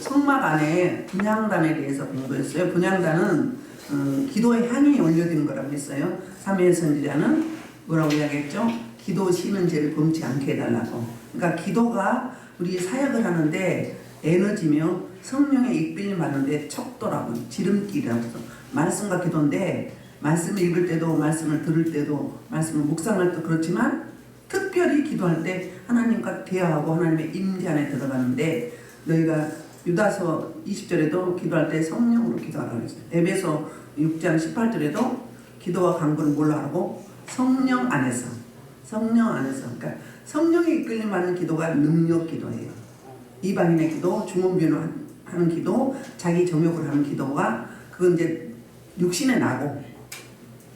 성막 안에 분향단에 대해서 공부했어요. 분향단은 기도의 향이 올려지는 거라고 했어요. 삼위의 선지자는 뭐라고 이야기했죠? 기도 쉬는 죄를 범치 않게 해달라고. 그러니까 기도가 우리 사역을 하는데 에너지며 성령의 이끌림 받는데 척도라고, 지름길이라고 해서 말씀과 기도인데, 말씀을 읽을 때도 말씀을 들을 때도 말씀을 묵상할 때도 그렇지만 특별히 기도할 때 하나님과 대화하고 하나님의 임재 안에 들어가는데, 너희가 유다서 20절에도 기도할 때 성령으로 기도하라고 했어요. 에베소 6장 18절에도 기도와 간구를 뭘로 하라고? 성령 안에서. 성령 안에서. 그러니까 성령의 이끌림 받는 기도가 능력 기도예요. 이방인의 기도, 중원변호 하는 기도, 자기 정욕을 하는 기도가 그건 이제 육신에 나고,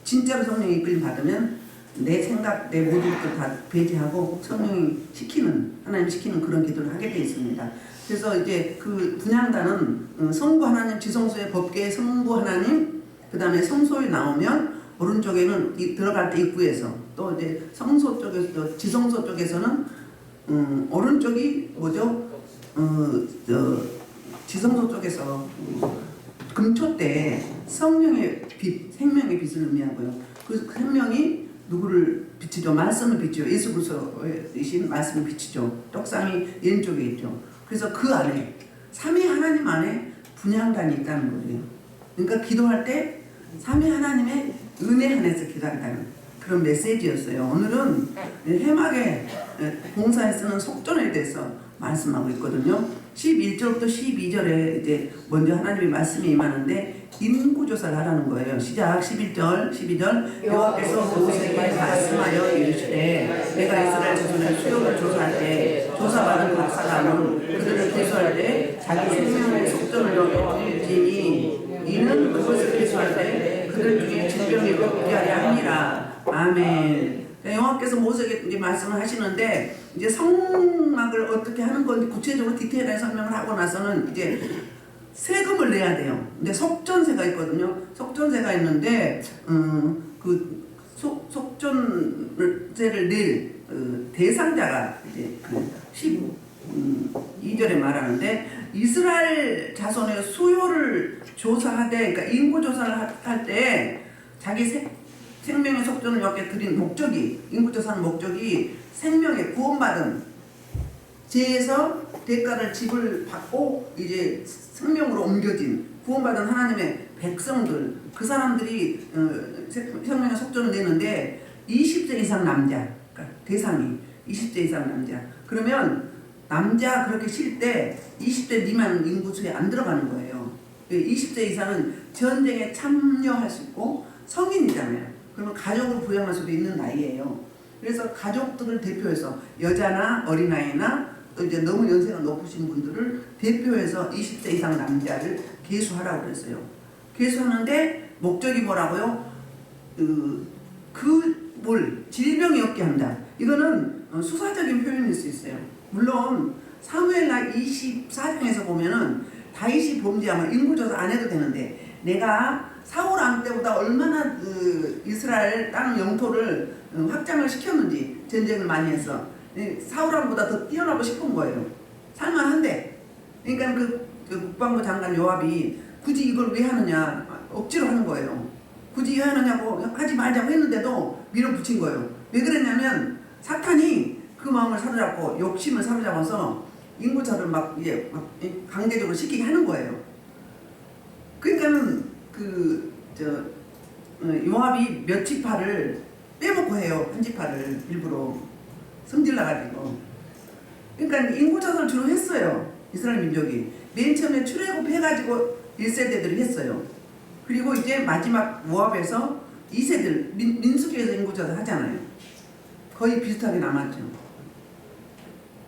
진짜로 성령의 이끌림 받으면 내 생각, 내 모든 것들 다 배제하고 성령이 시키는, 하나님 시키는 그런 기도를 하게 되어 있습니다. 그래서 이제 그 분향단은 성부 하나님, 지성소의 법궤의 성부 하나님, 그 다음에 성소에 나오면 오른쪽에는 들어갈 때 입구에서, 또 이제 성소 쪽에서, 지성소 쪽에서는 오른쪽이 뭐죠? 지성소 쪽에서 금초 때 성령의 빛, 생명의 빛을 의미하고요. 그 생명이 누구를 비추죠? 말씀을 비추죠. 예수 그리스도이신 말씀을 비추죠. 떡상이 왼쪽에 있죠. 그래서 그 안에 삼위 하나님 안에 분향단이 있다는 거예요. 그러니까 기도할 때 삼위 하나님의 은혜 안에서 기도한다는 그런 메시지였어요. 오늘은 해막의 봉사에 쓰는 속전에 대해서 말씀하고 있거든요. 11절부터 12절에 이제 먼저 하나님의 말씀이 임하는데 인구조사를 하라는 거예요. 시작. 11절, 12절. 여호와께서 모세에게 말씀하여 이르시되 내가 이스라엘 자손의 수요를 조사할 때 조사받은 박사가는 그들을 기수할 때 자기 생명의 속전을 여기지니 이는 그것을 기수할 때 그들 중에 질병이 없게 하려 함이라. 아멘. 여호와께서 모세에게 이제 말씀을 하시는데, 이제 성막을 어떻게 하는 건지 구체적으로 디테일하게 설명을 하고 나서는 이제 세금을 내야 돼요. 근데 속전세가 있거든요. 속전세가 있는데 그 속전세를 낼 대상자가 이제 그 12절에 말하는데, 이스라엘 자손의 수요를 조사하되, 그러니까 인구 조사를 할 때 자기 생명의 속전을 여기에 드린 목적이, 인구조사하는 목적이 생명의 구원받은 죄에서 대가를 지불 받고 이제 생명으로 옮겨진 구원받은 하나님의 백성들, 그 사람들이 생명의 속전을 내는데 20세 이상 남자, 그러니까 대상이 20세 이상 남자. 그러면 남자 그렇게 쉴 때 20대 미만 인구수에 안 들어가는 거예요. 20세 이상은 전쟁에 참여할 수 있고 성인이잖아요. 그러면 가족을 부양할 수도 있는 나이예요. 그래서 가족들을 대표해서 여자나 어린아이나 또 이제 너무 연세가 높으신 분들을 대표해서 20세 이상 남자를 계수하라고 그랬어요. 계수하는데 목적이 뭐라고요? 질병이 없게 한다. 이거는 수사적인 표현일 수 있어요. 물론 사무엘하 24장에서 보면은 다윗이 범죄하면 인구조사 안 해도 되는데, 내가 사울 왕 때보다 얼마나 이스라엘 땅 영토를 확장을 시켰는지, 전쟁을 많이 해서 사울 왕보다 더 뛰어나고 싶은 거예요. 살만한데. 그러니까 그 국방부 장관 요압이 굳이 이걸 왜 하느냐, 억지로 하는 거예요. 굳이 왜 하느냐고 하지 말자고 했는데도 밀어붙인 거예요. 왜 그랬냐면 사탄이 그 마음을 사로잡고 욕심을 사로잡아서 인구조사를 막 강제적으로 시키게 하는 거예요. 그러니까는 요압이 몇 지파를 빼먹고 해요. 한 지파를 일부러 성질나가지고. 그러니까 인구조사를 주로 했어요. 이스라엘 민족이 맨 처음에 출애굽해가지고 1세대들이 했어요. 그리고 이제 마지막 모압에서 2세들 민수기에서 인구조사 하잖아요. 거의 비슷하게 남았죠.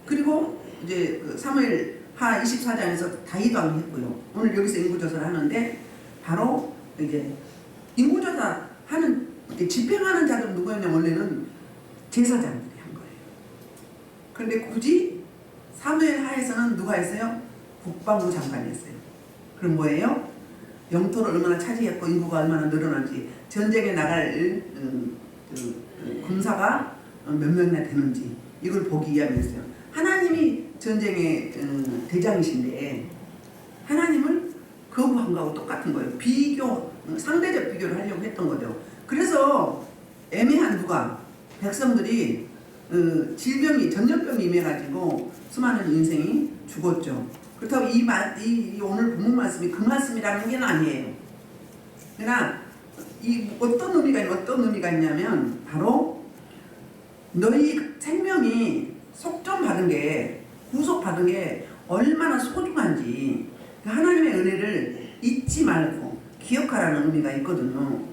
그리고 이제 사무엘하 24장에서 다윗 왕이 했고요. 오늘 여기서 인구조사를 하는데, 바로 이제 인구조사 하는, 집행하는 자들은 누구였냐, 원래는 제사장들이 한 거예요. 그런데 굳이 사무엘하에서는 누가 했어요? 국방부 장관이 했어요. 그럼 뭐예요? 영토를 얼마나 차지했고 인구가 얼마나 늘어난지, 전쟁에 나갈 군사가 몇 명이나 되는지, 이걸 보기 위함이었어요. 하나님이 전쟁의 대장이신데 하나님을 거부한 거하고 똑같은 거예요. 비교, 상대적 비교를 하려고 했던 거죠. 그래서 애매한 누가 백성들이 질병이 전염병이 임해가지고 수많은 인생이 죽었죠. 그렇다고 이 오늘 본문 말씀이 그 말씀이라는 게 아니에요. 그러나 이 어떤 의미가 있냐면 바로 너희 생명이 속전받은 게 구속받은 게 얼마나 소중한지 하나님의 은혜를 잊지 말고 기억하라는 의미가 있거든요.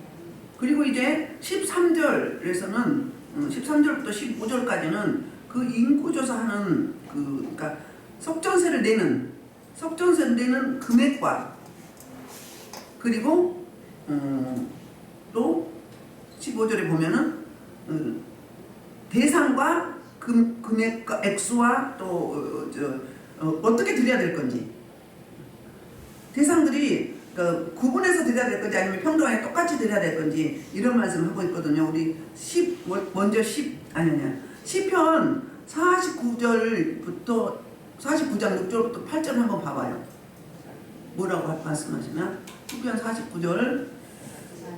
그리고 이제 13절에서는 13절부터 15절까지는 그 인구조사하는 그러니까 속전세를 내는 금액과 그리고 또 15절에 보면은 대상과 금액과 액수와 또 어떻게 드려야 될 건지 대상들이 구분해서 드려야 될 건지 아니면 평등하게 똑같이 드려야 될 건지 이런 말씀을 하고 있거든요. 우리 시편 49절부터 49장 6절부터 8절 한번 봐봐요. 뭐라고 말씀하시나? 시편 49장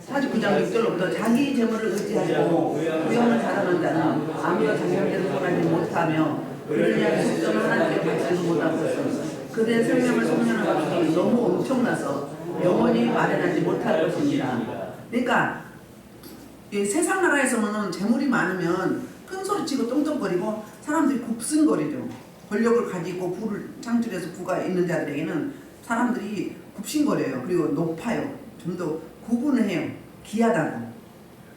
6절부터 자기 재물을 의지하고 위험을 자랑하는 자는 아무도 장명대로 떠나지 못하며 그를 향해 속전을 하나님께 바치지도 못하고 그들의 생명을 속량하는 값이 너무 엄청나서 영원히 마련하지 못할 것입니다. 그러니까 세상 나라에서는 재물이 많으면 큰소리치고 떵떵거리고 사람들이 굽신거리죠. 권력을 가지고 부를 창출해서 부가 있는 자들에게는 사람들이 굽신거려요. 그리고 높아요. 좀 더 구분을 해요. 귀하다고.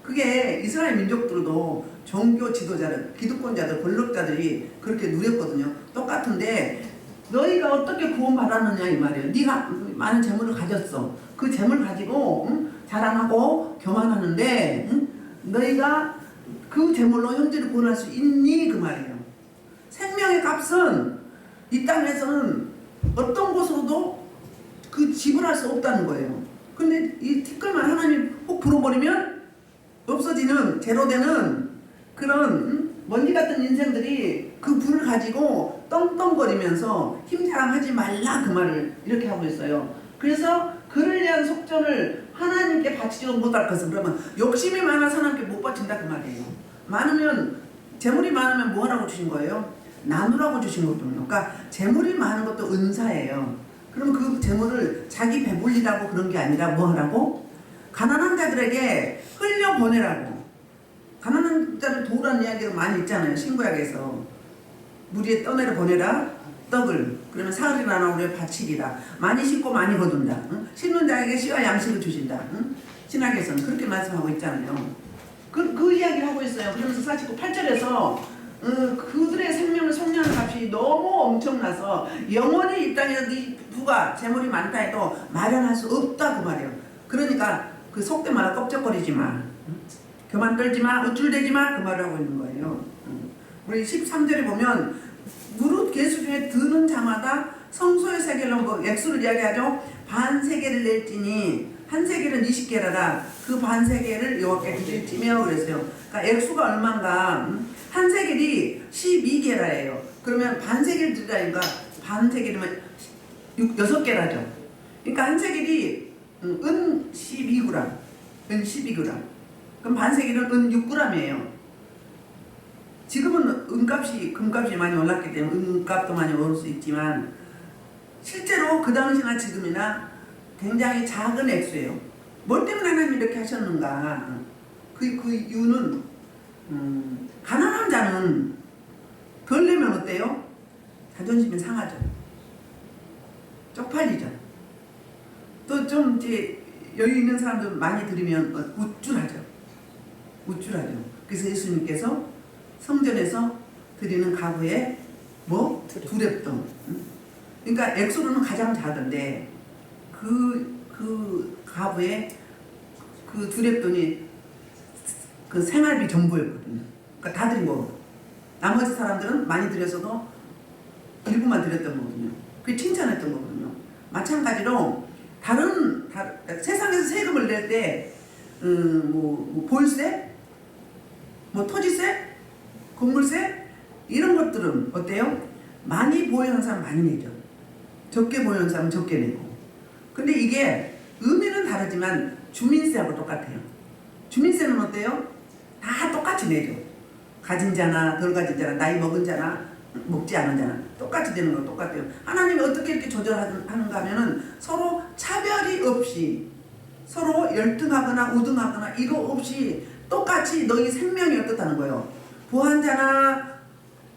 그게 이스라엘 민족들도 종교 지도자들, 기득권자들, 권력자들이 그렇게 누렸거든요. 똑같은데 너희가 어떻게 구원받았느냐 이 말이에요. 네가 많은 재물을 가졌어. 그 재물 가지고 자랑하고 교만하는데 너희가 그 재물로 형제를 구원할 수 있니? 그 말이에요. 생명의 값은 이 땅에서는 어떤 곳으로도 그 지불할 수 없다는 거예요. 근데 이 티끌만 하나님 혹 불어버리면 없어지는 제로되는 그런 먼지 같은 인생들이 그 불을 가지고 떵떵거리면서 힘자랑하지 말라 그 말을 이렇게 하고 있어요. 그래서 그를 위한 속전을 하나님께 바치지도 못할 것은 그러면 욕심이 많아서 하나님께 못 바친다 그 말이에요. 많으면 재물이 많으면 뭐 하라고 주신 거예요? 나누라고 주신 거거든요. 그러니까 재물이 많은 것도 은사예요. 그럼 그 재물을 자기 배불리라고 그런 게 아니라 뭐 하라고? 가난한 자들에게 흘려보내라고. 가난한 자를 도우라는 이야기가 많이 있잖아요. 신구약에서. 무리에 떠내려 보내라 떡을. 그러면 사흘이나 나오려 바치리라. 많이 심고 많이 거둔다. 응? 심는 자에게 씨와 양식을 주신다. 응? 신학에서는 그렇게 말씀하고 있잖아요. 그 이야기를 하고 있어요. 그러면서 49, 8절에서 그들의 생명을 속량하는 값이 너무 엄청나서 영원히 이 땅에서 네 부가 재물이 많다 해도 마련할 수 없다 그 말이에요. 그러니까 그 속된 말을 껍적거리지 마. 교만 떨지 마. 우쭐대지 마. 그 말을 하고 있는 거예요. 우리 13절에 보면 무릇 계수 중에 드는 자마다 성소의 세겔로 뭐 액수를 이야기하죠. 반 세겔을 낼지니 한 세겔은 20개라라. 그 반 세겔을 여호와께 드릴지며 그랬어요. 그러니까 액수가 얼마인가? 한 세겔이 12개라예요. 그러면 반 세겔 드리라니까 반 세겔이면 6개라죠. 그러니까 한 세겔이 은 12g, 은 12g. 그럼 반 세겔은 은 6g이에요. 지금은 은값이 금값이 많이 올랐기 때문에 은값도 많이 오를 수 있지만 실제로 그 당시나 지금이나 굉장히 작은 액수예요. 뭘 때문에 하나님이 이렇게 하셨는가? 그 이유는 가난한 자는 덜 내면 어때요? 자존심이 상하죠. 쪽팔리죠. 또 좀 이제 여유 있는 사람들 많이 드리면 우쭐하죠. 우쭐하죠. 그래서 예수님께서 성전에서 드리는 가구에 뭐? 두렙돈. 그러니까 액수로는 가장 작은데 그 가구에 그 두렙돈이 그 생활비 전부였거든요. 그러니까 다 드린 거고. 나머지 사람들은 많이 드렸어도 일부만 드렸던 거거든요. 그게 칭찬했던 거거든요. 마찬가지로 세상에서 세금을 낼 때 뭐 보유세, 뭐 토지세, 건물세 이런 것들은 어때요? 많이 보유한 사람 많이 내죠. 적게 보유한 사람 적게 내고. 근데 이게 의미는 다르지만 주민세하고 똑같아요. 주민세는 어때요? 다 똑같이 내죠. 가진 자나 덜 가진 자나 나이 먹은 자나 먹지 않은 자나 똑같이 되는 건 똑같아요. 하나님이 어떻게 이렇게 조절하는가 하면은 서로 차별이 없이 서로 열등하거나 우등하거나 이거 없이 똑같이 너희 생명이 어떻다는 거예요. 부한 자나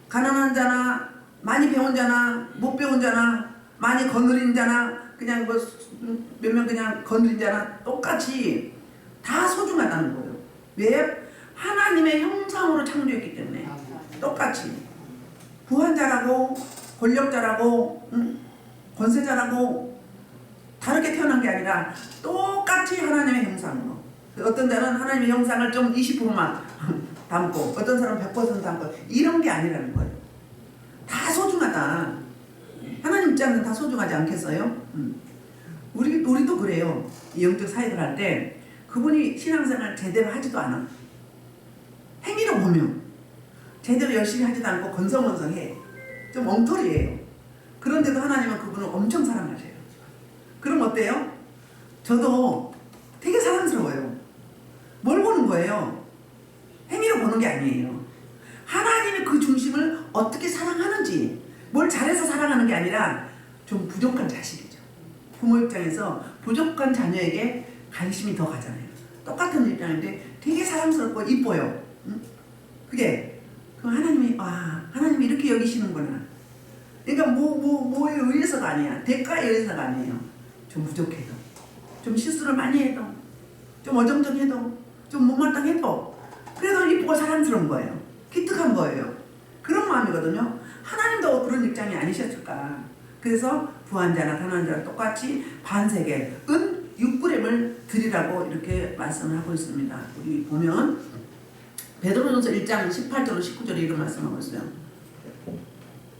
가난한 자나 많이 배운 자나 못 배운 자나 많이 거느린 자나 그냥 뭐 몇 명 그냥 거느린 자나 똑같이 다 소중하다는 거예요. 왜? 하나님의 형상으로 창조했기 때문에 똑같이 부한자라고 권력자라고 권세자라고 다르게 태어난 게 아니라 똑같이 하나님의 형상으로. 어떤 자는 하나님의 형상을 좀 20%만 담고 어떤 사람은 100% 담고 이런 게 아니라는 거예요. 다 소중하다. 하나님 입장은 다 소중하지 않겠어요? 우리도 그래요. 영적 사역을 할 때 그분이 신앙생활 제대로 하지도 않아. 행위로 보면 제대로 열심히 하지도 않고 건성건성해. 좀 엉터리예요. 그런데도 하나님은 그분을 엄청 사랑하셔요. 그럼 어때요? 저도 되게 사랑스러워요. 뭘 보는 거예요? 행위로 보는 게 아니에요. 하나님이 그 중심을 어떻게 사랑하는지, 뭘 잘해서 사랑하는 게 아니라 좀 부족한 자식이죠. 부모 입장에서 부족한 자녀에게 관심이 더 가잖아요. 똑같은 입장인데 되게 사랑스럽고 이뻐요. 그게 그럼 하나님이 하나님이 이렇게 여기시는구나. 그러니까 뭐에 의해서가 아니야. 대가에 의해서가 아니에요. 좀 부족해도, 좀 실수를 많이 해도, 좀 어정쩡해도, 좀 못마땅해도 그래도 이쁘고 사랑스러운 거예요. 기특한 거예요. 그런 마음이거든요. 하나님도 그런 입장이 아니셨을까. 그래서 부한 자나 가난한 자나 똑같이 반세겔 은 6g을 드리라고 이렇게 말씀을 하고 있습니다. 우리 보면 베드로전서 1장 18절로 19절에 이런 말씀하고 있어요.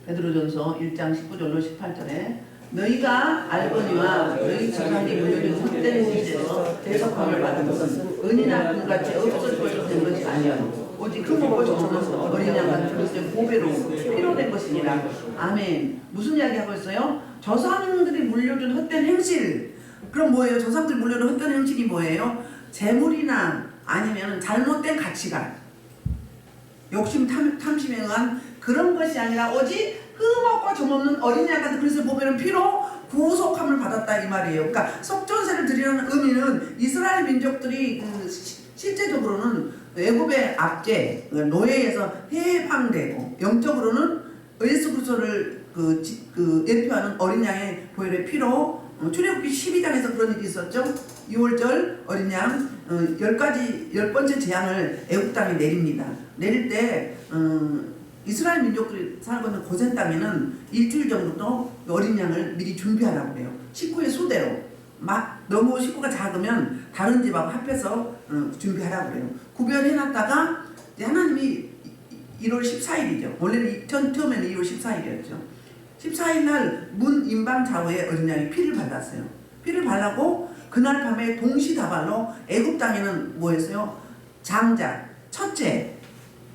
베드로전서 1장 19절로 18절에 너희가 알거니와 너희 조상이 물려준 헛된 문제로 대속함을 받은 것은 은이나 금같이 없어져서 된 것이 아니요 오직 흠없고 정없는 어린 양 같은 그리스도의 보배로 필요된 것이니라. 아멘. 무슨 이야기 하고 있어요? 조상들이 물려준 헛된 행실. 그럼 뭐예요? 조상들이 물려준 헛된 행실이 뭐예요? 재물이나 아니면 잘못된 가치관, 욕심 탐심에 의한 그런 것이 아니라 오직 흠없고 정없는 어린 양 같은 그리스도의 보배는 피로 구속함을 받았다 이 말이에요. 그러니까 속전세를 드리는 의미는 이스라엘 민족들이 실제적으로는 애굽의 압제, 노예에서 해방되고 영적으로는 예수 그리스도를 예표하는 어린 양의 보혈의 피로 출애굽기 12장에서 그런 일이 있었죠. 6월절 어린 양 10번째 재앙을 애굽 땅에 내립니다. 내릴 때 이스라엘 민족들이 살고 있는 고센 땅에는 일주일 정도 어린 양을 미리 준비하라고 해요. 식구의 수대로. 너무 식구가 작으면 다른 집하고 합해서 준비하라고 그래요. 구별해놨다가 하나님이 1월 14일이죠. 원래는 처음에는 2월 14일이었죠. 14일 날 문 임방 좌우에 어린 양이 피를 발랐어요. 피를 발라고 그날 밤에 동시다발로 애굽 땅에는 뭐였어요? 장자, 첫째,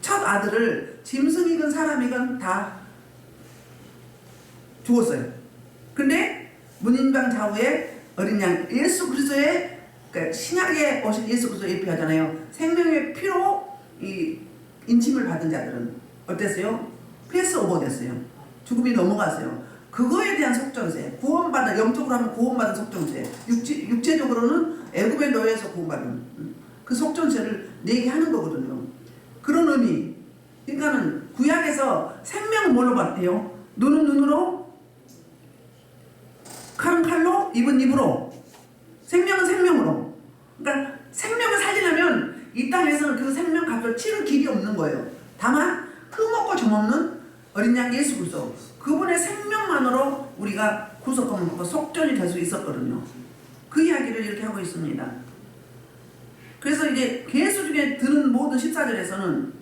첫 아들을 짐승이건 사람이건 다 죽었어요. 근데 문임방 좌우에 어린 양 예수 그리스도의 그러니까 신약에 오신 예수 그리스도 예표하잖아요. 생명의 피로 이 인침을 받은 자들은 어땠어요? 패스오버 됐어요. 죽음이 넘어갔어요. 그거에 대한 속전세, 구원받은 영적으로 하면 구원받은 속전세, 육체적으로는 애굽의 노예에서 구원받은 그 속전세를 내게 하는 거거든요. 그런 의미. 그러니까는 구약에서 생명은 뭘로 봤대요? 눈은 눈으로, 칼은 칼로, 입은 입으로. 생명은 생명으로. 그러니까 생명을 살리려면 이 땅에서는 그 생명 값을 치를 길이 없는 거예요. 다만 흠없고 점없는 어린 양 예수 그리스도 그분의 생명만으로 우리가 구속함을 받고 속전이 될 수 있었거든요. 그 이야기를 이렇게 하고 있습니다. 그래서 이제 계수 중에 드는 모든 14절에서는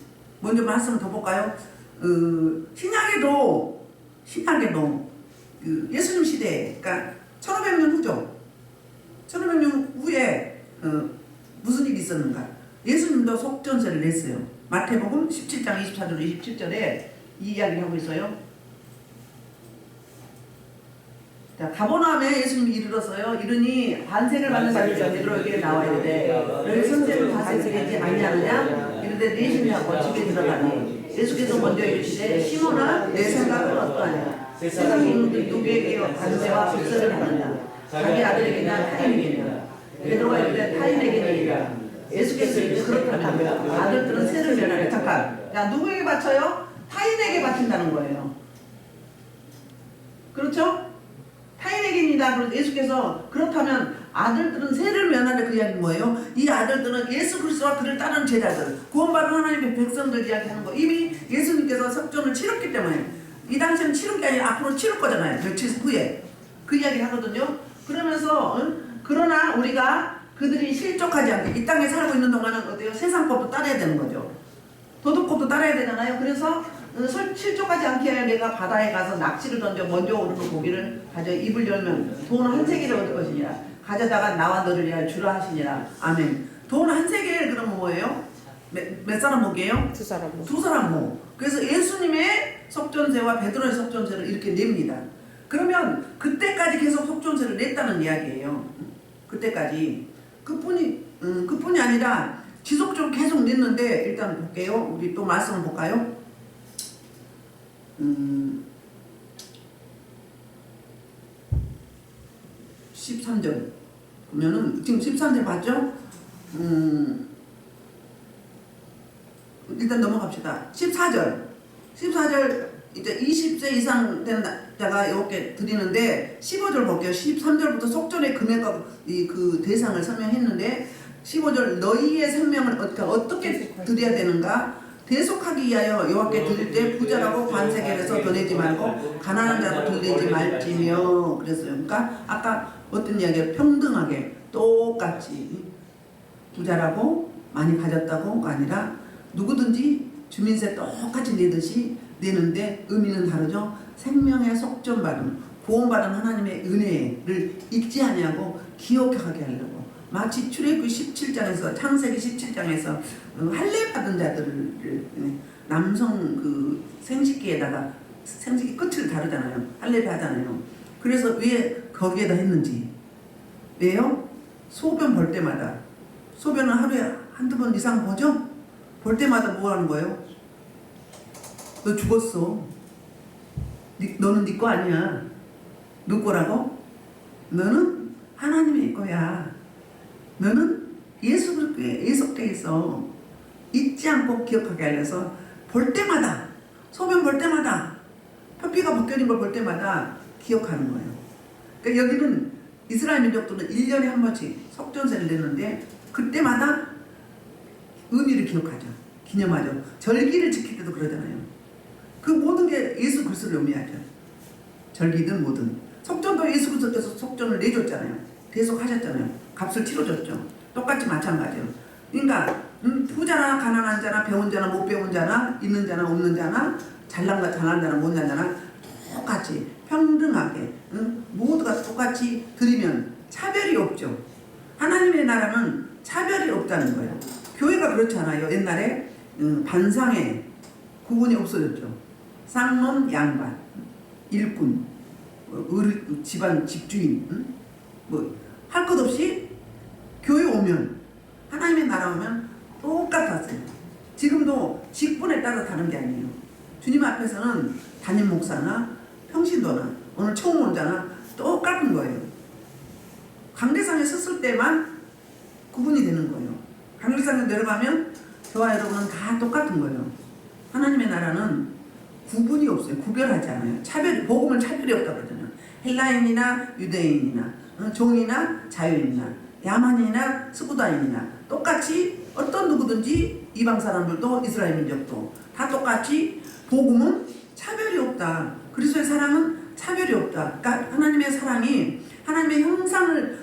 먼저 말씀을 더 볼까요? 신약에도 그 예수님 시대, 그러니까 1500년 후죠. 1500년 후에 무슨 일이 있었는가? 예수님도 속전세를 냈어요. 마태복음 17장 24절 27절에 이 이야기를 하고 있어요. 자, 가버나움에 예수님이 이르렀어요. 이르니 반세를 받는 자를 전으로 여기에 나와 있는데 너희 선생을 반세되지 아니하느냐? 이르되 네 신하고 집에 들어가니 예수께서 먼저 이르시되 시몬아 내 생각은 어떠하냐? 세상이 누구에게 반세와 불세를 하느냐? 자기 아들에게나 타인에게나? 베드로가 이르되 타인에게니라. 예수께서 이르되 그렇다면 아들들은 세를 면하려. 잠깐. 야, 누구에게 바쳐요? 타인에게 바친다는 거예요. 그렇죠? 타인에게입니다. 그래서 예수께서 그렇다면 아들들은 세를 면하려. 그 이야기는 뭐예요? 이 아들들은 예수 그리스도와 그를 따르는 제자들, 구원받은 하나님의 백성들 이야기하는 거. 이미 예수님께서 석전을 치렀기 때문에 이 당시에는 치른 게 아니라 앞으로 치를 거잖아요. 며칠 후에 그 이야기를 하거든요. 그러면서 그러나 우리가 그들이 실족하지 않게 이 땅에 살고 있는 동안은 어때요? 세상 법도 따라야 되는 거죠. 도덕법도 따라야 되잖아요. 그래서 실족하지 않게 하여 내가 바다에 가서 낚시를 던져 먼저 오르는 고기를 가져 입을 열면 돈 한 세계를 얻을 것이니라. 가져다가 나와 너를 위하여 주라 하시니라. 아멘. 돈 한 세계를 그러면 뭐예요? 몇 사람 목이에요? 두 사람 목. 두 사람 목. 그래서 예수님의 속전세와 베드로의 속전세를 이렇게 냅니다. 그러면 그때까지 계속 속전세를 냈다는 이야기예요. 그때까지. 그뿐이 아니라 지속적으로 계속 냈는데 일단 볼게요. 우리 또 말씀을 볼까요? 13절 보면은 지금 13절 봤죠? 일단 넘어갑시다. 14절 이제 20세 이상 된 자가 이렇게 드리는데 15절 볼게요. 13절부터 속전의 금액과 그 대상을 설명했는데 15절 너희의 생명을 어떻게 드려야 되는가? 대속하기 위하여 여호와께 드릴 때 부자라고 관세겔에서 더 내지 말고 가난한 자로 더 내지 말지며 그랬어요. 그러니까 아까 어떤 이야기예요? 평등하게 똑같이 부자라고 많이 가졌다고가 아니라 누구든지 주민세 똑같이 내듯이 내는데 의미는 다르죠. 생명의 속전받음 구원받은 하나님의 은혜를 잊지 아니하고 기억하게 하려고 마치 출애굽기 17장에서 창세기 17장에서 할례 받은 자들을 남성 그 생식기에다가 생식기 끝을 다르잖아요. 할례 하잖아요. 그래서 왜 거기에다 했는지 왜요? 소변 볼 때마다 소변은 하루에 한두 번 이상 보죠? 볼 때마다 뭐 하는 거예요? 너 죽었어. 너는 네 거 아니야. 누구 거라고? 너는 하나님의 거야. 너는 예수 그리스도의 예속돼 있어. 잊지 않고 기억하게 하려서 볼 때마다 소변 볼 때마다 표피가 벗겨진 걸 볼 때마다 기억하는 거예요. 그러니까 여기는 이스라엘 민족들은 1년에 한 번씩 속전세를 냈는데 그때마다 의미를 기억하죠. 기념하죠. 절기를 지킬 때도 그러잖아요. 그 모든 게 예수 그리스도를 의미하죠. 절기든 뭐든. 속전도 예수 그리스도께서 속전을 내줬잖아요. 대속하셨잖아요. 값을 치러줬죠. 똑같이 마찬가지예요. 그러니까 부자나 가난한 자나 배운 자나 못 배운 자나 있는 자나 없는 자나 잘난 자나 못난 자나 똑같이 평등하게 모두가 똑같이 드리면 차별이 없죠. 하나님의 나라는 차별이 없다는 거예요. 교회가 그렇지 않아요. 옛날에 반상에 구분이 없어졌죠. 쌍놈 양반, 일꾼, 집안 집주인 뭐 할 것 없이 교회 오면 하나님의 나라 오면 똑같았어요. 지금도 직분에 따라 다른 게 아니에요. 주님 앞에서는 담임 목사나 평신도나 오늘 처음 온 자나 똑같은 거예요. 강대상에 섰을 때만 구분이 되는 거예요. 강대상에 내려가면 저와 여러분은 다 똑같은 거예요. 하나님의 나라는 구분이 없어요. 구별하지 않아요. 복음은 차별이 없다고 그러잖아요. 헬라인이나 유대인이나 종이나 자유인이나 야만인이나 스구다인이나 똑같이 어떤 누구든지 이방 사람들도 이스라엘 민족도 다 똑같이 복음은 차별이 없다. 그리스도의 사랑은 차별이 없다. 그러니까 하나님의 사랑이 하나님의 형상을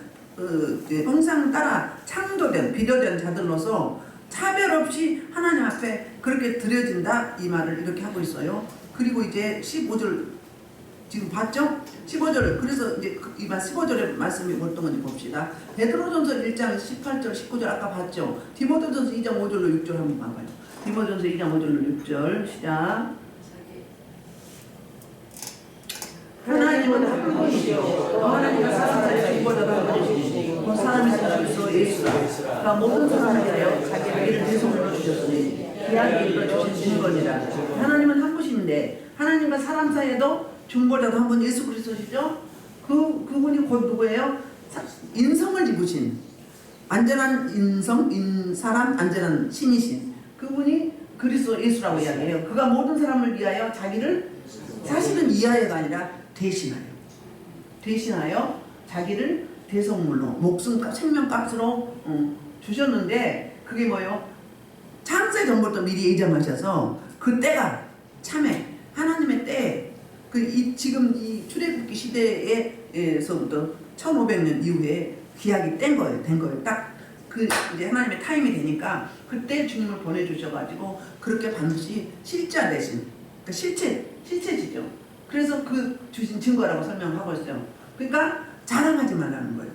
따라 창조된 빚어진 자들로서 차별 없이 하나님 앞에 그렇게 드려진다 이 말을 이렇게 하고 있어요. 그리고 이제 15절 지금 봤죠? 15절 그래서 이제 이 15절의 말씀이 어떤 건지 봅시다. 베드로전서 1장 18절 19절 아까 봤죠? 디모데전서 2장 5절로 6절 한번 봐봐요. 디모데전서 2장 5절로 6절 시작. 하나님은 한 분이시요 또 하나님은 사람의 중보자도 한 분이시니 그 사람이 그리스도 예수라. 그러니까 모든 사람을 위하여 자기를 대속으로 주셨으니 귀하게 일러 주신 증거니라. 하나님은 한 분이신데 하나님과 사람 사이에도 중보자도 한 분 예수 그리스도시죠. 그분이 곧 누구예요? 인성을 입으신 안전한 사람 안전한 신이신 그분이 그리스도 예수라고 이야기해요. 그가 모든 사람을 위하여 자기를 사실은 이하여가 아니라 대신하여 자기를 대속물로 목숨값 생명값으로 주셨는데 그게 뭐예요? 창세 전부터 미리 예정하셔서 그 때가 참에 하나님의 때 지금 이 출애굽기 시대에서부터 1500년 이후에 귀하게 된 거예요. 딱 이제 하나님의 타임이 되니까 그때 주님을 보내주셔가지고 그렇게 반드시 실자 대신 그러니까 실체지죠. 그래서 그 주신 증거라고 설명하고 있어요. 그러니까 자랑하지 말라는 거예요.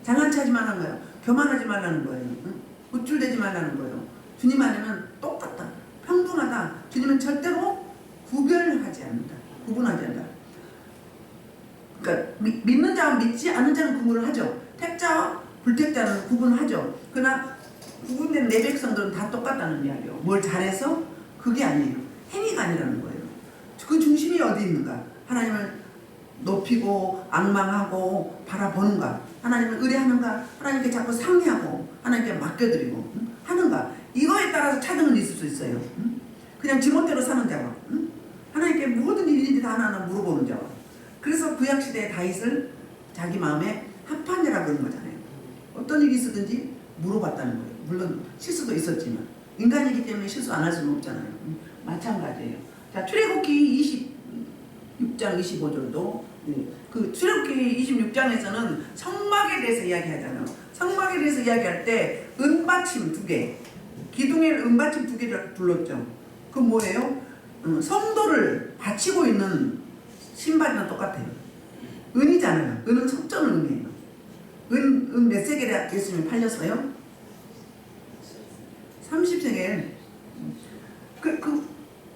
장난치 하지 말라는 거예요. 교만하지 말라는 거예요. 우쭐대지 말라는 거예요. 주님 안에는 똑같다. 평등하다. 주님은 절대로 구분하지 않는다. 그러니까 믿는 자와 믿지 않는 자는 구분을 하죠. 택자와 불택자는 구분하죠. 그러나 구분된 내 백성들은 다 똑같다는 이야기예요. 뭘 잘해서? 그게 아니에요. 행위가 아니라는 거예요. 그 중심이 어디 있는가? 하나님을 높이고 악망하고 바라보는가? 하나님을 의뢰하는가? 하나님께 자꾸 상의하고 하나님께 맡겨드리고 하는가? 이거에 따라서 차등은 있을 수 있어요. 그냥 지멋대로 사는 자와 하나님께 모든 일인지 다 하나하나 물어보는 자와. 그래서 구약시대의 다윗을 자기 마음에 합한 자라고 그런 거잖아요. 어떤 일이 있었든지 물어봤다는 거예요. 물론 실수도 있었지만 인간이기 때문에 실수 안 할 수는 없잖아요. 마찬가지예요. 자, 출애굽기 26장 25절도 그 출애굽기 26장에서는 성막에 대해서 이야기하잖아요. 성막에 대해서 이야기할 때 은받침 2개, 기둥에 은받침 2개를 불렀죠. 그 뭐예요? 성도를 받치고 있는 신발이랑 똑같아요. 은이잖아요. 은은 속전을 의미해요. 은 몇 세겔에 예수님이 팔렸어요? 30세겔.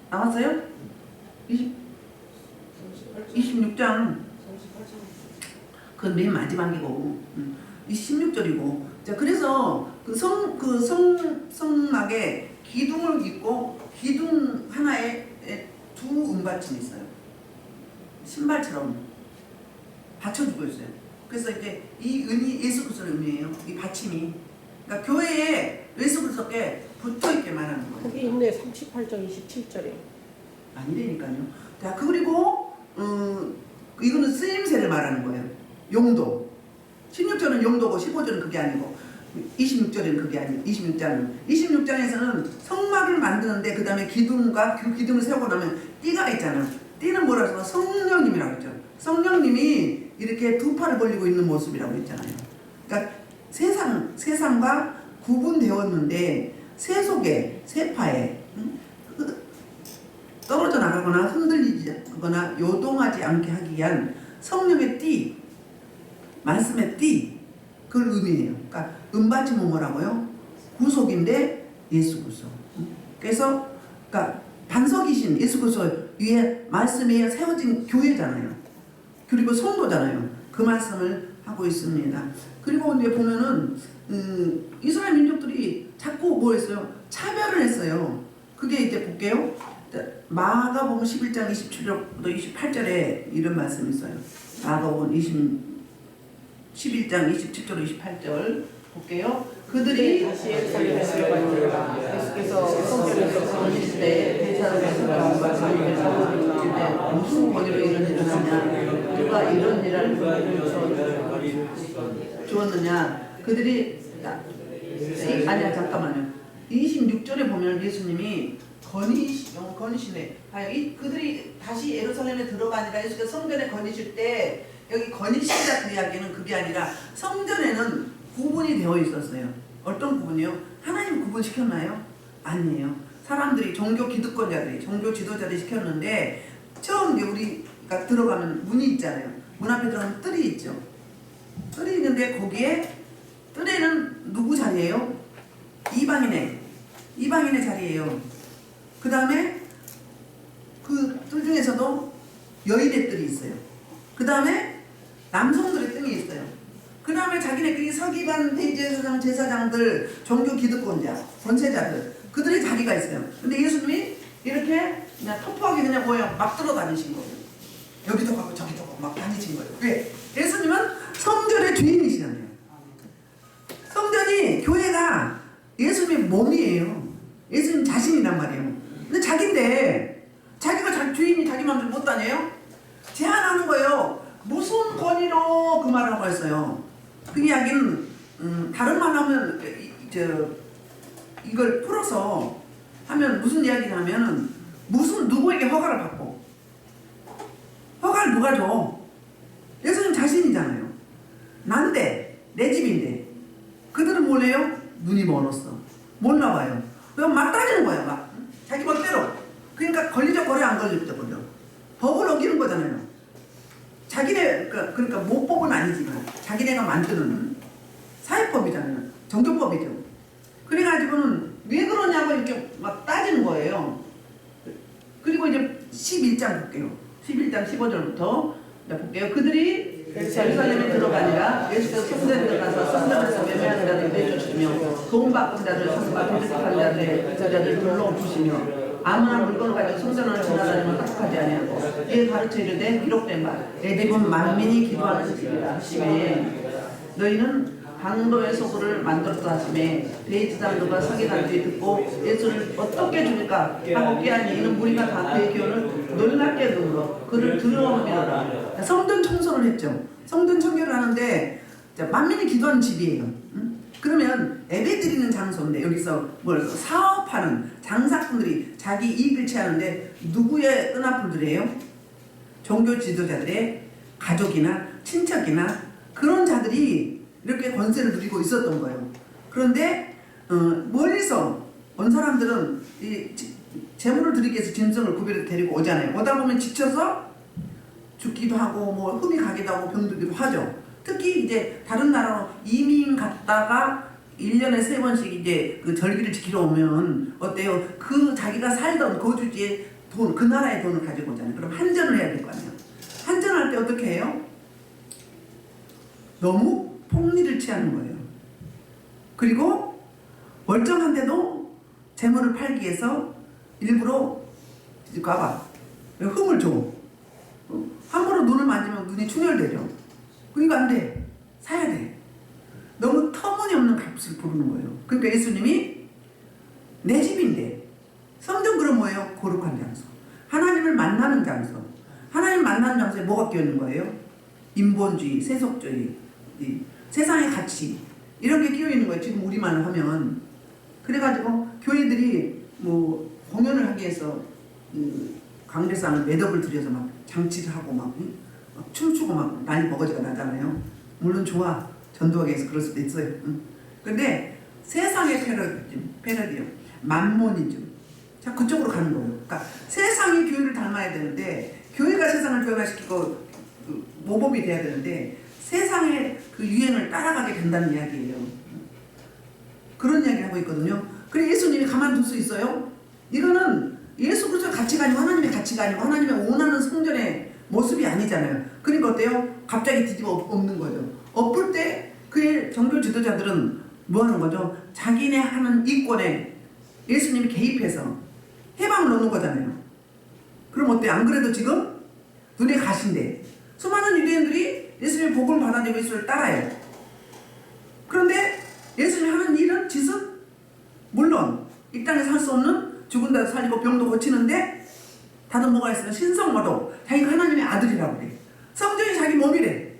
나왔어요? 26장. 그건 맨 마지막이고 26절이고. 자, 그래서 성막에 기둥을 잇고 기둥 하나에 2 은받침이 있어요. 신발처럼 받쳐주고 있어요. 그래서 이제 이 은이 예수 그리스도를 의미해요. 이 받침이. 그러니까 교회에 예수 그리스도께 붙어있게 말하는 거예요. 거기 있네. 38장 27절에. 아니라니까요. 자, 그리고 이거는 쓰임새를 말하는 거예요. 용도. 16절은 용도고 15절은 그게 아니고 26절에는 그게 아니고 26장에서는 성막을 만드는데 그 다음에 기둥과 그 기둥을 세우고 나면 띠가 있잖아요. 띠는 뭐라고 해서 성령님이라고 했죠. 성령님이 이렇게 2 팔을 벌리고 있는 모습이라고 했잖아요. 그러니까 세상과 구분되었는데 세파에 떨어져 나가거나 흔들리거나 요동하지 않게 하기 위한 성령의 띠, 말씀의 띠, 그걸 의미해요. 그러니까 은받침은 뭐라고요? 구속인데 예수 그리스도. 그래서 그러니까 반석이신 예수 그리스도 위에 말씀이 세워진 교회잖아요. 그리고 성도잖아요. 그 말씀을 하고 있습니다. 그리고 이제 보면은 이스라엘 민족들이 자꾸 뭐 했어요? 차별을 했어요. 그게 이제 볼게요. 마가복음 11장 27절부터 28절에 이런 말씀이 있어요. 마가복음 11장 27절 28절 볼게요. 그들이 다시 예루살렘에 들어가니라. 예수께서 성전에서 거니실 때 대사람에서 나온과 자기에서 무슨 권위로 이런 일을 하냐? 누가 이런 일을 주었느냐? 그들이 아니야, 잠깐만요. 26절에 보면 예수님이 거니시네. 그들이 다시 예루살렘에 들어가니라. 예수께서 성전에 거니실 때 여기 거니시다 그 이야기는 그게 아니라 성전에는 구분이 되어 있었어요. 어떤 구분이요? 하나님 구분시켰나요? 아니에요. 사람들이 종교 기득권자들이 종교 지도자들이 시켰는데 처음 우리가 들어가면 문이 있잖아요. 문 앞에 들어가면 뜰이 있죠. 뜰이 있는데 거기에 뜰에는 누구 자리예요? 이방인의 자리예요. 그 다음에 그 뜰 중에서도 여인의 뜰이 있어요. 그 다음에 남성들의 뜸이 있어요. 그 다음에 자기네끼리 서기관, 대제사장, 제사장들, 종교 기득권자, 권세자들, 그들의 자리가 있어요. 근데 예수님이 이렇게 그냥 터프하게 그냥 뭐예요? 막 들어다니신 거예요. 여기도 가고 저기도 가고 막 다니신 거예요. 왜? 예수님은 성전의 주인이시잖아요. 성전이, 교회가 예수님의 몸이에요. 예수님 자신이란 말이에요. 근데 자기인데 자기가 주인이 자기 마음대로 못 다녀요? 제한하는 거예요. 무슨 권위로 그 말을 하고 했어요. 그 이야기는 다른 말 하면 이걸 풀어서 하면 무슨 이야기냐면은 무슨 누구에게 허가를 받고 허가를 누가 줘? 예수님 자신이잖아요. 난데 내 집인데 그들은 뭐래요? 눈이 멀었어. 몰라봐요. 그럼 막 따지는 거야. 막 자기 멋대로. 그러니까 걸리적 거래 안 걸리적 거래. 법을 어기는 거잖아요. 자기네 그러니까 모법은 아니지만 자기네가 만드는 사회법이잖아요. 정교법이죠. 그래가지고는 왜 그러냐고 이렇게 막 따지는 거예요. 그리고 이제 11장 볼게요. 11장 15절부터 볼게요. 그들이 예루살렘에 들어가니라 예수께서 성전에 들어가서 성전에서 매매하는 자들 내쫓으시며 돈 바꾼 자들 사슴과 대적한 자들 불러부시며 아무나 물건을 가지고 성전을 지나다니면 깍하지 아니하고 이에 가르쳐 이르되 기록된 바 내 집은 만민이 기도하는 집이라 하시매 너희는 강도의 소굴을 만들었다 하시매 대제사장들과 서기관들이 듣고 예수를 어떻게 죽일까 하고 깨하니 이는 무리가 다 그의 교훈을 놀랍게 듣므로 그를 두려워하미로라. 성전 청소를 했죠. 성전 청결을 하는데 만민이 기도하는 집이에요. 그러면 예배 드리는 장소인데 여기서 뭘 사업하는 장사꾼들이 자기 이익을 취하는데 누구의 은하풀들이에요? 종교 지도자들의 가족이나 친척이나 그런 자들이 이렇게 권세를 누리고 있었던 거예요. 그런데 멀리서 온 사람들은 이 재물을 드리기 위해서 짐승을 구별해서 데리고 오잖아요. 오다 보면 지쳐서 죽기도 하고 뭐 흠이 가기도 하고 병들기도 하죠. 특히 이제 다른 나라로 이민 갔다가 1년에 3번씩 이제 그 절기를 지키러 오면 어때요? 그 자기가 살던 거주지의 돈, 그 나라의 돈을 가지고 오잖아요. 그럼 환전을 해야 될 거 아니에요. 환전할 때 어떻게 해요? 너무 폭리를 취하는 거예요. 그리고 멀쩡한데도 재물을 팔기 위해서 일부러 가봐. 흠을 줘. 함부로 눈을 만지면 눈이 충혈되죠. 그러니까 안 돼. 사야 돼. 너무 터무니없는 값을 부르는 거예요. 그러니까 예수님이 내 집인데 성전 그럼 뭐예요? 거룩한 장소. 하나님을 만나는 장소. 하나님 만나는 장소에 뭐가 끼어있는 거예요? 인본주의, 세속주의, 세상의 가치 이런 게 끼어있는 거예요. 지금 우리말을 하면. 그래가지고 교회들이 뭐 공연을 하기 위해서 강대상을 매덕을 들여서 막 장치를 하고 막 춤추고 막 난리 버거지가 나잖아요. 물론 좋아. 전도하기 위해서 그럴 수도 있어요. 근데 세상의 패러디즘, 만모니즘. 자, 그쪽으로 가는 거예요. 그러니까 세상이 교회를 닮아야 되는데 교회가 세상을 교회화시키고 모범이 돼야 되는데 세상의 그 유행을 따라가게 된다는 이야기예요. 그런 이야기를 하고 있거든요. 그래 예수님이 가만둘 수 있어요? 이거는 예수 그리스도의 가치가 아니고 하나님의 가치가 아니고 하나님의 원하는 성전의 모습이 아니잖아요. 그러니까 어때요? 갑자기 뒤집어 엎는 거죠. 엎을 때 그의 종교 지도자들은 뭐 하는 거죠? 자기네 하는 이권에 예수님이 개입해서 해방을 넣는 거잖아요. 그럼 어때? 안 그래도 지금 눈에 가신데 수많은 유대인들이 예수님의 복음을 받아들이고 예수를 따라요. 그런데 예수님이 하는 일은 짓은 물론 이 땅에서 할 수 없는 죽은 자도 살리고 병도 고치는데 다른 뭐가 있으면 신성모도 자기가 하나님의 아들이라고 그래. 성전이 자기 몸이래.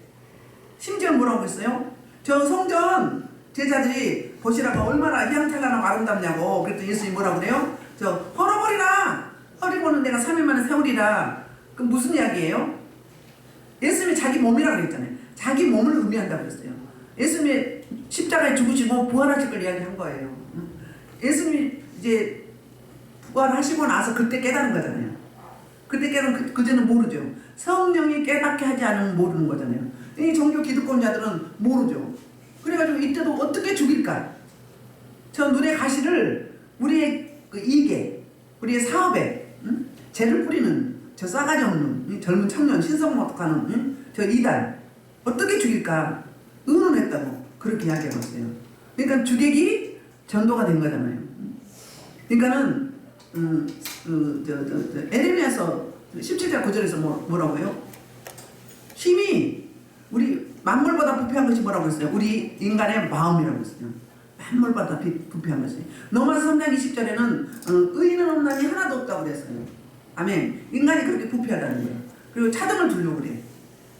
심지어 뭐라고 했어요? 저 성전 제자들이 보시라고 얼마나 희양찬란하고 아름답냐고. 그랬더니 예수님이 뭐라고 그래요? 저 헐어버리라. 허리고는 내가 3일 만에 세우리라. 그럼 무슨 이야기예요? 예수님이 자기 몸이라고 그랬잖아요. 자기 몸을 의미한다고 그랬어요. 예수님이 십자가에 죽으시고 부활하실 걸 이야기한 거예요. 예수님이 이제 부활하시고 나서 그때 깨달은 거잖아요. 그때 깨달은 그제는 모르죠. 성령이 깨닫게 하지 않으면 모르는 거잖아요. 이 종교 기득권자들은 모르죠. 그래가지고 이때도 어떻게 죽일까? 저 눈의 가시를 우리의 그 이익에, 우리의 사업에 죄를 뿌리는 저 싸가지 없는 젊은 청년 신성모독하는 저 이단 어떻게 죽일까 의논했다고 그렇게 이야기하고 있어요. 그러니까 주객이 전도가 된 거잖아요. 그러니까는 에레미야서 17장 9절에서 뭐라고요? 심히 우리 만물보다 부패한 것이 뭐라고 했어요? 우리 인간의 마음이라고 했어요. 만물보다 부패한 것이. 로마서 3장 20절에는 의인은 없나니 하나도 없다고 그랬어요. 아멘. 인간이 그렇게 부패하다는 거예요. 그리고 차등을 주려고 그래.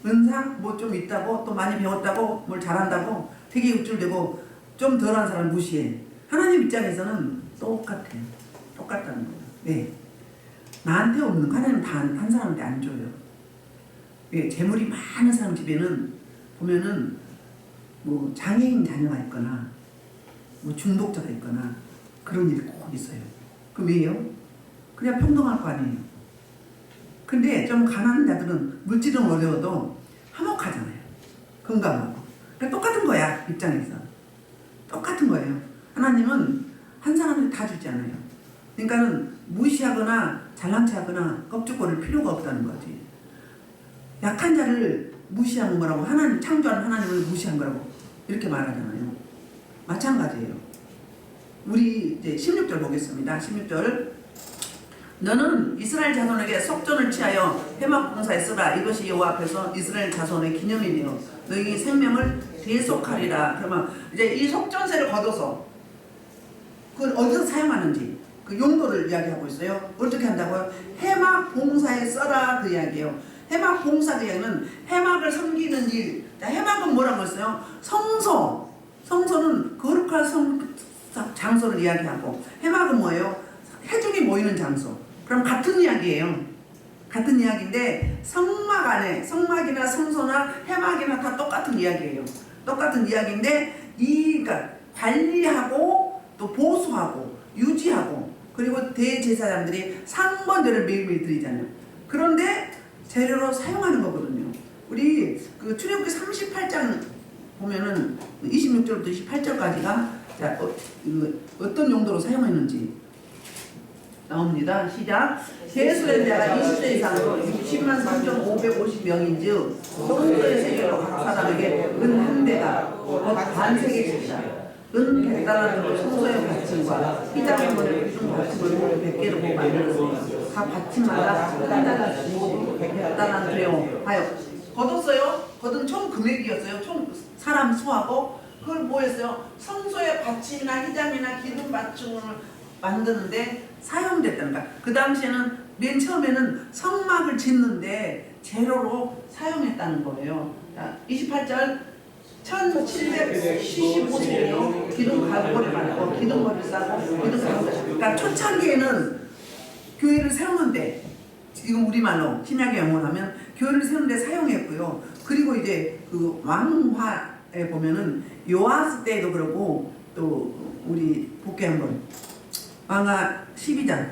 은사 뭐 좀 있다고 또 많이 배웠다고 뭘 잘한다고 되게 육줄되고 좀 덜한 사람 무시해. 하나님 입장에서는 똑같아요. 똑같다는 거예요. 네. 나한테 없는 거 하나님은 다 한 사람한테 안 줘요. 예, 재물이 많은 사람 집에는 보면은 뭐 장애인 자녀가 있거나 뭐 중독자가 있거나 그런 일이 꼭 있어요. 그럼 왜요? 그냥 평등할 거 아니에요. 근데 좀 가난한 자들은 물질은 어려워도 화목하잖아요. 건강하고. 그러니까 똑같은 거야 입장에서. 똑같은 거예요. 하나님은 한 사람한테 다 주지 않아요. 그러니까는 무시하거나 잘난 체하거나 껍죽거릴 필요가 없다는 거지. 약한 자를 무시하는 거라고 하나님 창조하는 하나님을 무시한 거라고 이렇게 말하잖아요. 마찬가지예요. 우리 이제 16절 보겠습니다. 16절 너는 이스라엘 자손에게 속전을 취하여 회막 봉사에 쓰라. 이것이 여호와 앞에서 이스라엘 자손의 기념이며 너희 생명을 대속하리라. 그러면 이제 이 속전세를 거둬서 그걸 어디서 사용하는지 그 용도를 이야기하고 있어요. 어떻게 한다고요? 해막 봉사에 써라 그 이야기예요. 해막 봉사 그 이야기는 해막을 섬기는 일. 해막은 뭐라고 했어요? 성소. 성소는 거룩한 장소를 이야기하고 해막은 뭐예요? 회중이 모이는 장소. 그럼 같은 이야기예요. 같은 이야기인데 성막 안에 성막이나 성소나 해막이나 다 똑같은 이야기예요. 똑같은 이야기인데 그러니까 관리하고 또 보수하고 유지하고 그리고 대제사장들이 상번제를 매일매일 드리잖아요. 그런데 재료로 사용하는 거거든요. 우리 그 출애굽기 38장 보면은 26절부터 28절까지가 어떤 용도로 사용했는지 나옵니다. 시작. 세수된 자가 20세 이상으로 60만 3,550명인즉 성소의 세계로 각 사람에게 은 한 대가 곧 반세계씩이다. 은 100달란트로 성소의 받침과 희장문의 큰 받침을 100개로 만들었으니 각 받침마다 한 달란트 모두 100달란트요 하여 거뒀어요. 거둔 총 금액이었어요. 총 사람 수하고 그걸 뭐 했어요? 성소의 받침이나 희장이나 기둥 받침을 만드는데 사용됐다는 거야. 그 당시에는 맨 처음에는 성막을 짓는데 재료로 사용했다는 거예요. 자, 28절 1775세기로 기둥 가구를 만들고 기둥머리를 싸고 기둥 가구. 그러니까 초창기에는 교회를 세우는데 지금 우리말로 신약에 영어하면 교회를 세우는데 사용했고요. 그리고 이제 그 왕화에 보면은 요아스 때도 그러고 또 우리 복귀 한번 왕하 12장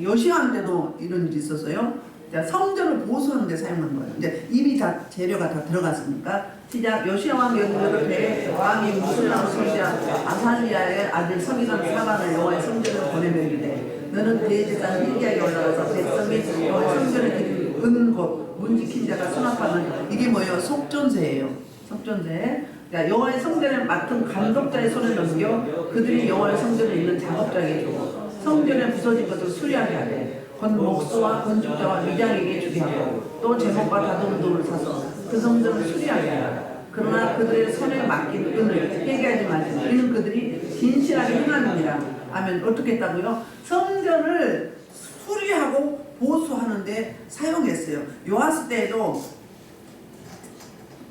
요시야 때도 이런 일이 있었어요. 성전을 보수하는 데 사용한 거예요. 이제 이미 다 재료가 다 들어갔으니까 시작. 요시야 왕 여덟 왕이 무슬람 선지자 아살리아의 아들 서기관 사반을 여호와의 성전을 보내며 이르되 너는 대제사장 hilki야에게 올라가서 백성이 여호와의 성전을 드린 은곳 문지킨 자가 수납하는 이게 뭐예요? 속전세예요. 속전세. 그러니까 여호와의 성전을 맡은 감독자의 손에 넘겨 그들이 여호와의 성전에 있는 작업자에게 주고 성전에 부서진 것을 수리하게 하되 건 목수와 건축자와 위장에게 주게 하고 또 제목과 다듬은 돌을 사서 그 성전을 수리하게 하라. 그러나 그들의 손에 맡긴 은을 회개하지 말지니 이는 그들이 진실하게 행하느니라. 하면 어떻게 했다고요? 성전을 수리하고 보수하는데 사용했어요. 요아스 때에도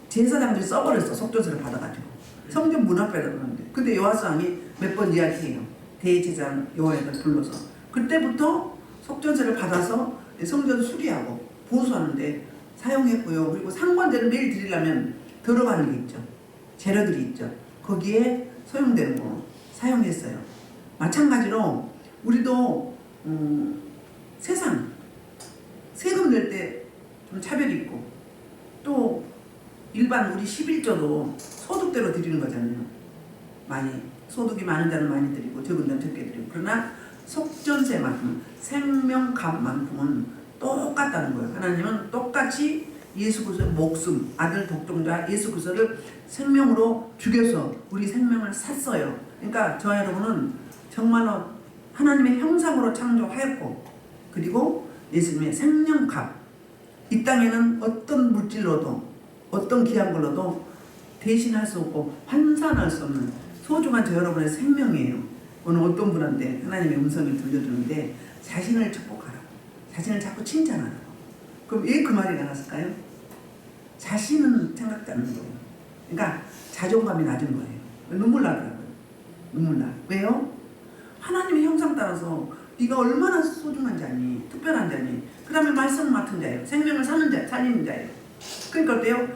제사장들이 써버렸어. 속전세를 받아가지고 성전 문 앞에다 놓는데 근데 요아스 왕이 몇 번 이야기해요. 대제사장 여호와를 불러서 그때부터 속전세를 받아서 성전 수리하고 보수하는데 사용했고요. 그리고 상번제를 매일 드리려면 들어가는 게 있죠. 재료들이 있죠. 거기에 소용되는 거 사용했어요. 마찬가지로 우리도 세상 세금 낼 때 좀 차별이 있고 또 일반 우리 11조도 소득대로 드리는 거잖아요. 많이 소득이 많은 자는 많이 드리고 적은 자는 적게 드리고 그러나 속전세만큼 생명값만큼은 똑같다는 거예요. 하나님은 똑같이 예수 그리스도의 목숨, 아들 독종자 예수 그리스도를 생명으로 죽여서 우리 생명을 샀어요. 그러니까 저와 여러분은 정말로 하나님의 형상으로 창조하였고, 그리고 예수님의 생명값, 이 땅에는 어떤 물질로도 어떤 귀한 걸로도 대신할 수 없고 환산할 수 없는 소중한 저 여러분의 생명이에요. 오늘 어떤 분한테 하나님의 음성을 들려주는데 자신을 축복하라고, 자신을 자꾸 칭찬하라고. 그럼 왜 그 말이 나왔을까요? 자신은 생각지 않는 거예요. 그러니까 자존감이 낮은 거예요. 눈물 나더라고요. 눈물 나. 왜요? 하나님의 형상 따라서 네가 얼마나 소중한 자니, 특별한 자니, 그 다음에 말씀을 맡은 자예요. 생명을 사는 자, 살리는 자예요. 그러니까 어때요?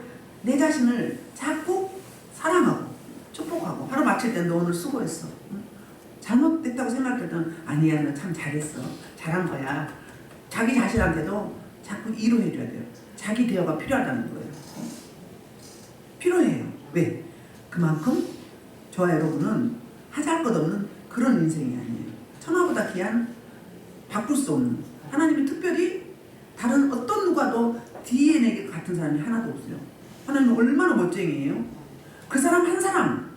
내 자신을 자꾸 사랑하고 축복하고, 하루 마칠 때 너 오늘 수고했어. 응? 잘못됐다고 생각할 때는 아니야, 너 참 잘했어. 잘한 거야. 자기 자신한테도 자꾸 위로해줘야 돼요. 자기 대화가 필요하다는 거예요. 필요해요. 왜? 그만큼 저와 여러분은 하잘 것 없는 그런 인생이 아니에요. 천하보다 귀한, 바꿀 수 없는, 하나님이 특별히 다른 어떤 누가도 DNA 같은 사람이 하나도 없어요. 하나님은 얼마나 멋쟁이에요. 그 사람 한 사람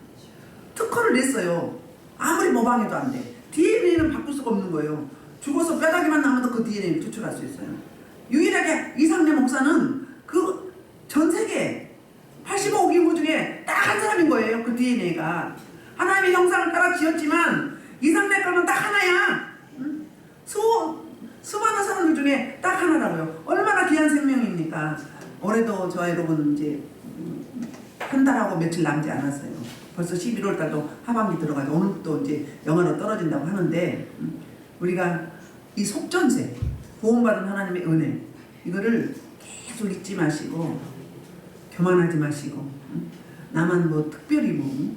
특허를 냈어요. 아무리 모방해도 안 돼. DNA는 바꿀 수가 없는 거예요. 죽어서 뼈다귀만 남아도 그 DNA를 추출할 수 있어요. 유일하게 이상래 목사는 그 전 세계 85억 인구 중에 딱 한 사람인 거예요. 그 DNA가 하나님의 형상을 따라 지었지만 이상래 거는 딱 하나야. 응? 수많은 사람들 중에 딱 하나라고요. 얼마나 귀한 생명입니까? 올해도 저와 여러분 이제 한 달하고 며칠 남지 않았어요. 벌써 11월 달도 하반기 들어가서 오늘부터 이제 영하로 떨어진다고 하는데, 우리가 이 속전세, 구원받은 하나님의 은혜, 이거를 계속 잊지 마시고 교만하지 마시고, 나만 뭐 특별히 뭐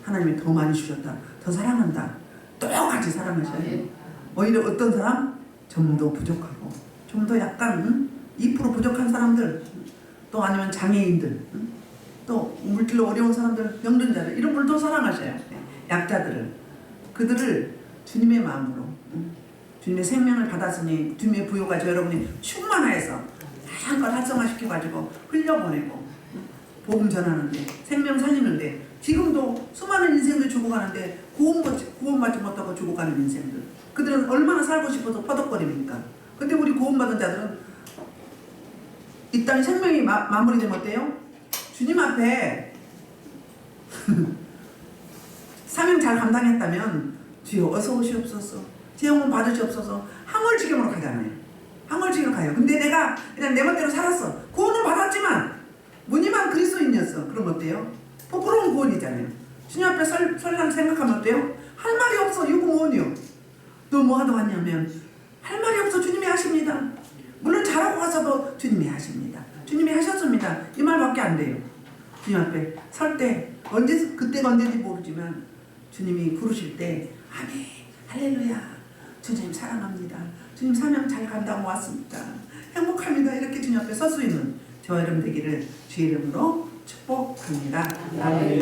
하나님이 더 많이 주셨다, 더 사랑한다, 똑같이 사랑하셔야 돼요. 오히려 어떤 사람 좀 더 부족하고 좀 더 약간 2% 부족한 사람들, 또 아니면 장애인들, 또 물질로 어려운 사람들, 병든자들, 이런 분을 더 사랑하셔야 돼요. 약자들을, 그들을 주님의 마음으로, 주님의 생명을 받았으니 주님의 부요가 저 여러분이 충만하여서 한껏 활성화시켜가지고 흘려보내고 복음 전하는데, 생명 살리는데, 지금도 수많은 인생들 죽어가는데 구원받지 못하고 죽어가는 인생들, 그들은 얼마나 살고 싶어서 퍼덕거립니까? 근데 우리 구원받은 자들은 이 땅 생명이 마무리되면 어때요? 주님 앞에 사명 잘 감당했다면 주여 어서 오시옵소서, 제 영혼 받으시옵소서, 항월지경으로 가잖아요. 항월지경으로 가요. 근데 내가 그냥 내 멋대로 살았어. 구원은 받았지만 무늬만 그리스도인이었어. 그럼 어때요? 부끄러운 구원이잖아요. 주님 앞에 설령 생각하면 어때요? 할 말이 없어. 유구무원이요. 너 뭐 하다 왔냐면 할 말이 없어. 주님이 하십니다. 물론 잘하고 가서도 주님이 하십니다. 주님이 하셨습니다. 이 말밖에 안 돼요. 주님 앞에 설 때 언제, 그때가 언제인지 모르지만 주님이 부르실 때 아멘, 할렐루야, 주님 사랑합니다, 주님 사명 잘 간다고 왔습니다, 행복합니다, 이렇게 주님 앞에 설 수 있는 저와 여러분 되기를 주의 이름으로 축복합니다. 아멘.